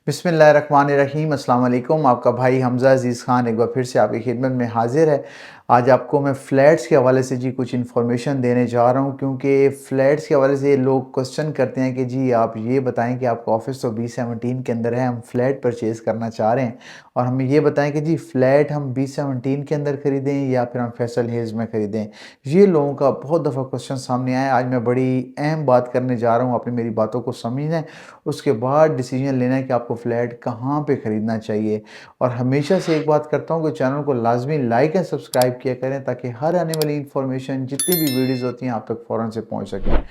बिस्मिल्लाहिर्रहमानिर्रहीम अस्सलाम वालेकुम। आपका भाई हमज़ा अज़ीज़ ख़ान एक बार फिर से आपकी खिदमत में हाज़िर है। आज आपको मैं फ़्लैट्स के हवाले से जी कुछ इन्फॉर्मेशन देने जा रहा हूँ, क्योंकि फ़्लैट्स के हवाले से लोग क्वेश्चन करते हैं कि जी आप ये बताएँ कि आपका ऑफ़िस तो B17 के अंदर है, हम फ़्लैट परचेज़ करना चाह रहे हैं और हमें ये बताएँ कि जी फ़्लैट हम B17 के अंदर ख़रीदें या फिर हम फैसल हिल्स में ख़रीदें। ये लोगों का बहुत दफ़ा क्वेश्चन सामने आया है। आज मैं बड़ी अहम बात करने जा रहा हूँ, आपने मेरी बातों को समझना है, उसके बाद डिसीजन लेना है कि आपको फ्लैट कहाँ पे ख़रीदना चाहिए। और हमेशा से एक बात करता हूँ कि चैनल को लाज़मी लाइक एंड सब्सक्राइब किया करें, ताकि हर आने वाली इन्फॉर्मेशन जितनी भी वीडियोज़ होती हैं आप तक फ़ौरन से पहुँच सकें।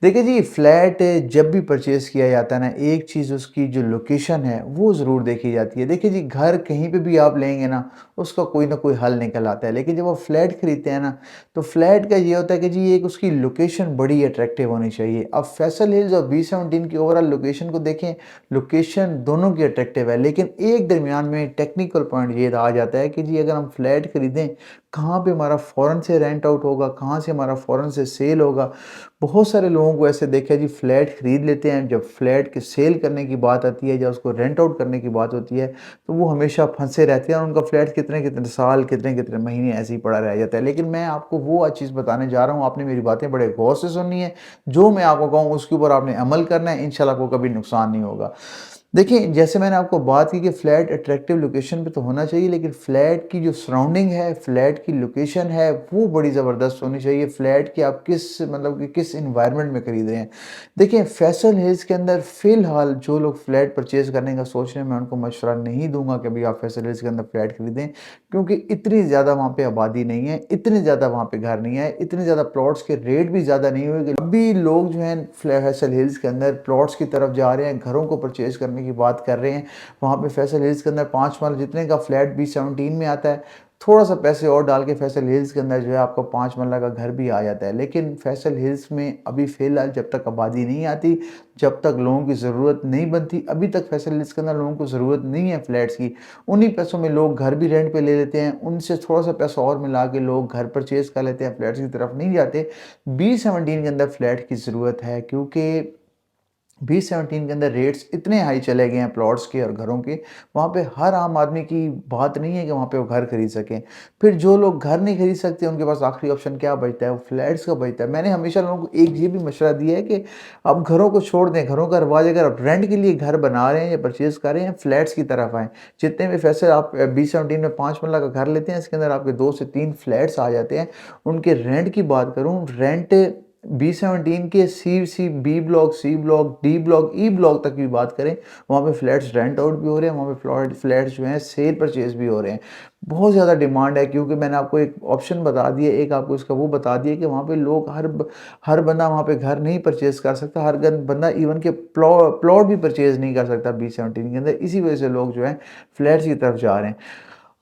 देखिए जी, फ्लैट जब भी परचेज़ किया जाता है ना, एक चीज़ उसकी जो लोकेशन है वो ज़रूर देखी जाती है। देखिए जी, घर कहीं पे भी आप लेंगे ना, उसका कोई ना कोई हल निकल आता है। लेकिन जब आप फ्लैट खरीदते हैं ना, तो फ्लैट का ये होता है कि जी एक उसकी लोकेशन बड़ी अट्रैक्टिव होनी चाहिए। अब फैसल हिल्स और B17 की ओवरऑल लोकेशन को देखें, लोकेशन दोनों की अट्रैक्टिव है, लेकिन एक दरमियान में टेक्निकल पॉइंट ये आ जाता है कि जी अगर हम फ्लैट खरीदें, कहाँ पे हमारा फ़ौरन से रेंट आउट होगा, कहाँ से हमारा फ़ौरन से सेल होगा। बहुत सारे लोगों को ऐसे देखा है जी, फ्लैट खरीद लेते हैं, जब फ्लैट के सेल करने की बात आती है या उसको रेंट आउट करने की बात होती है, तो वो हमेशा फँसे रहते हैं और उनका फ्लैट कितने-कितने साल, कितने-कितने महीने ऐसे ही पड़ा रह जाता है। लेकिन मैं आपको वो आज चीज़ बताने जा रहा हूँ, आपने मेरी बातें बड़े गौर से सुननी है। जो मैं आपको कहूँ उसके ऊपर आपने अमल करना है, इंशाल्लाह आपको कभी नुकसान नहीं होगा। देखिए, जैसे मैंने आपको बात की कि फ्लैट अट्रैक्टिव लोकेशन पे तो होना चाहिए, लेकिन फ्लैट की जो सराउंडिंग है, फ्लैट की लोकेशन है, वो बड़ी ज़बरदस्त होनी चाहिए। फ्लैट की आप किस मतलब कि किस एनवायरनमेंट में खरीद रहे हैं। देखिए, फैसल हिल्स के अंदर फ़िलहाल जो लोग फ्लैट परचेज़ करने का सोच रहे हैं, मैं उनको मशवरा नहीं दूँगा कि भई आप फैसल हिल्स के अंदर फ्लैट खरीदें, क्योंकि इतनी ज़्यादा वहाँ पे आबादी नहीं है, इतने ज़्यादा वहाँ पे घर नहीं है, इतने ज़्यादा प्लॉट्स के रेट भी ज़्यादा नहीं हुए कि अभी लोग जो हैं फैसल हिल्स के अंदर प्लॉट्स की तरफ जा रहे हैं, घरों को परचेज़ करने की बात कर रहे हैं। वहाँ पे फैसल हिल्स के अंदर 5 मरला जितने का फ्लैट B17 में आता है, थोड़ा-सा पैसे और डाल के फैसल हिल्स के अंदर जो है आपको 5 मरला का घर भी आ जाता है। लेकिन फैसल हिल्स में अभी फ़िलहाल जब तक आबादी नहीं आती, जब तक लोगों की ज़रूरत नहीं बनती, अभी तक फैसल हिल्स के अंदर लोगों को ज़रूरत नहीं है फ्लैट्स की। उन्हीं पैसों में लोग घर भी रेंट पे ले लेते हैं, उनसे थोड़ा-सा पैसा और मिला के लोग घर परचेज़ कर लेते हैं, फ्लैट्स की तरफ नहीं जाते। B17 के अंदर फ्लैट की ज़रूरत है, क्योंकि B17 के अंदर रेट्स इतने हाई चले गए हैं प्लॉट्स के और घरों के, वहाँ पे हर आम आदमी की बात नहीं है कि वहाँ पे वो घर खरीद सकें। फिर जो लोग घर नहीं खरीद सकते, उनके पास आखिरी ऑप्शन क्या बचता है? वो फ्लैट्स का बचता है। मैंने हमेशा लोगों को एक ये भी मशवरा दिया है कि आप घरों को छोड़ दें, घरों का रिवाज अगर आप रेंट के लिए घर बना रहे हैं या परचेज़ कर रहे हैं, फ्लैट्स की तरफ आएँ। जितने भी फैसले आप B17 में 5 मरला का घर लेते हैं, इसके अंदर आपके 2 से 3 फ्लैट्स आ जाते हैं। उनके रेंट की बात करूँ, रेंट B17 के B block, C block, D block, E block तक की बात करें, वहाँ पे फ्लैट्स रेंट आउट भी हो रहे हैं, वहाँ पे फ्लैट्स जो हैं सेल परचेज़ भी हो रहे हैं। बहुत ज़्यादा डिमांड है, क्योंकि मैंने आपको एक ऑप्शन बता दिया, एक आपको इसका वो बता दिया कि वहाँ पे लोग हर बंदा वहाँ पे घर नहीं परचेज़ कर सकता, हर बंदा इवन के प्लॉट भी परचेज़ नहीं कर सकता B17 के अंदर। इसी वजह से लोग जो हैं फ्लैट्स की तरफ जा रहे हैं।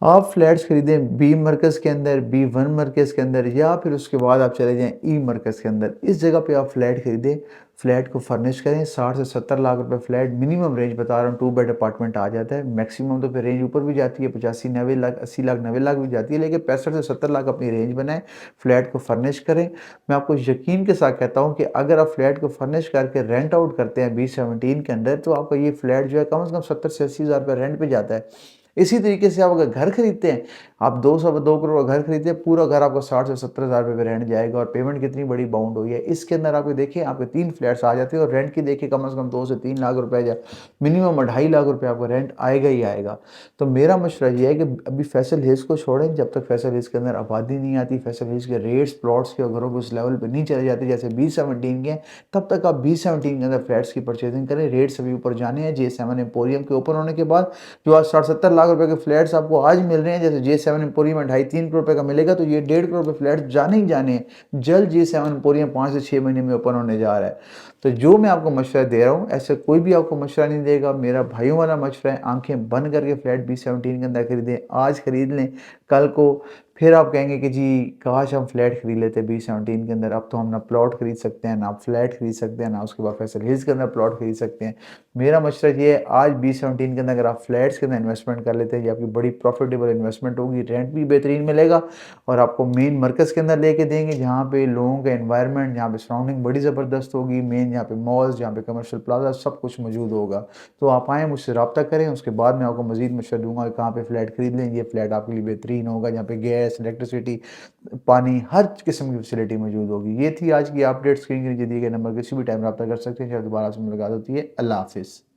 आप फ्लैट्स खरीदें बी मरकज़ के अंदर, B1 मरकज़ के अंदर, या फिर उसके बाद आप चले जाएँ ई मरकज़ के अंदर। इस जगह पे आप फ्लैट खरीदें, फ्लैट को फर्निश करें। 60 से 70 लाख रुपए फ्लैट मिनिमम रेंज बता रहा हूँ, 2 बेड अपार्टमेंट आ जाता है। मैक्सिमम तो फिर रेंज ऊपर भी जाती है, 85, 90 लाख, 80 लाख, 90 लाख भी जाती है, लेकिन 65 से 70 लाख अपनी रेंज बनाएँ, फ्लैट को फर्निश करें। मैं आपको यकीन के साथ कहता हूँ कि अगर आप फ्लैट को फर्निश करके रेंट आउट करते हैं B17 के अंदर, तो आपका ये फ्लैट जो है कम से कम 70 से 80 हज़ार रुपए रेंट पे जाता है। इसी तरीके से आप अगर घर खरीदते हैं, आप 2 सवा 2 करोड़ का घर खरीदते हैं, पूरा घर आपका 60 से 70 हज़ार रुपए पे रेंट जाएगा और पेमेंट कितनी बड़ी बाउंड हुई है। इसके अंदर आप ये देखिए, आपके 3 फ्लैट्स आ जाते हैं और रेंट की देखिए कम से कम 2 से 3 लाख रुपए, या मिनिमम 2.5 लाख रुपए आपका रेंट आएगा ही आएगा। तो मेरा मशवरा ये है कि अभी फैसल हिल्स को छोड़ें, जब तक फैसल हिल्स के अंदर आबादी नहीं आती, फैसल हिल्स के रेट्स प्लॉट्स के और घरों के उस लेवल पे नहीं चले जाते जैसे B17 के हैं, तब तक आप B17 के अंदर फ्लैट्स की परचेजिंग करें। रेट्स अभी ऊपर जाने हैं, J7 एम्पोरियम के ओपन होने के बाद। जो आज 60-70 लाख रुपए के फ्लैट्स आपको आज मिल रहे हैं, जैसे J7 एम्पोरियम में 2.5-3 करोड़ रुपए का मिलेगा, तो ये 1.5 करोड़ रुपए फ्लैट्स जाने ही जाने हैं। जल्द J7 एम्पोरियम 5 से 6 महीने में ओपन होने जा रहा है। तो जो मैं आपको मशवरा दे रहा हूँ, ऐसे कोई भी आपको मशवरा नहीं देगा। मेरा भाइयों वाला मशवरा है, आंखें बंद करके फ्लैट B17 के अंदर खरीदें। आज खरीद लें, कल को फिर आप कहेंगे कि जी काश हम फ्लैट खरीद लेते B17 के अंदर, अब तो हम ना प्लॉट खरीद सकते हैं, ना फ्लैट खरीद सकते हैं, ना उसके बाद फैसल हिल्स के अंदर प्लॉट खरीद सकते हैं। मेरा मशवरा ये है, आज B17 के अंदर अगर आप फ्लैट्स के अंदर इन्वेस्टमेंट कर लेते हैं, ये आपकी बड़ी प्रॉफिटेबल इन्वेस्टमेंट होगी, रेंट भी बेहतरीन मिलेगा और आपको मेन मरकज़ के अंदर लेके देंगे, जहाँ पे लोगों का एनवायरनमेंट, जहाँ पे सराउंडिंग बड़ी ज़बरदस्त होगी, मेन जहाँ पे मॉल्स, जहाँ पे कमर्शियल प्लाज़ा सब कुछ मौजूद होगा। तो आप आएँ, मुझसे राब्ता करें, उसके बाद मैं आपको मज़ीद मशवरा दूँगा कि कहाँ पे फ्लैट खरीद लें। ये फ्लैट आपके लिए बेहतरीन होगा, जहाँ पे गैस, इलेक्ट्रिसिटी, पानी, हर किस्म की फैसिलिटी मौजूद होगी। ये थी आज की अपडेट। स्क्रीन के नीचे दिए गए नंबर किसी भी टाइम राब्ता कर सकते हैं। शायद दोबारा से मुलाकात होती है। अल्लाह हाफ़िज़।